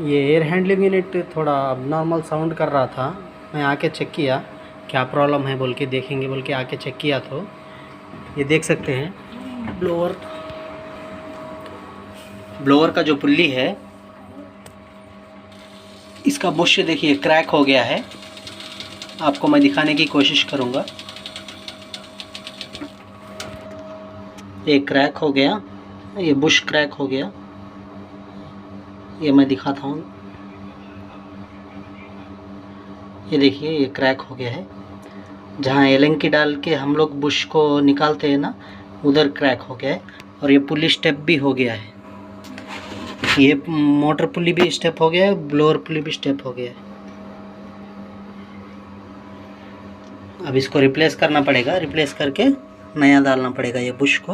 ये air handling unit थोड़ा normal sound कर रहा था। मैं आके चेक किया क्या प्रॉब्लम है बोल के देखेंगे बोल के आके चेक किया तो ये देख सकते हैं ब्लोअर का जो पुल्ली है इसका बुश देखिए क्रैक हो गया है। आपको मैं दिखाने की कोशिश करूँगा। ये क्रैक हो गया, ये बुश क्रैक हो गया, ये मैं दिखाता हूँ। ये देखिए ये क्रैक हो गया है। जहाँ एलंकी डाल के हम लोग बुश को निकालते हैं ना, उधर क्रैक हो गया है। और ये पुल्ली स्टेप भी हो गया है। ये मोटर पुल्ली भी स्टेप हो गया है, ब्लोअर पुल्ली भी स्टेप हो गया है। अब इसको रिप्लेस करना पड़ेगा, रिप्लेस करके नया डालना पड़ेगा ये बुश को।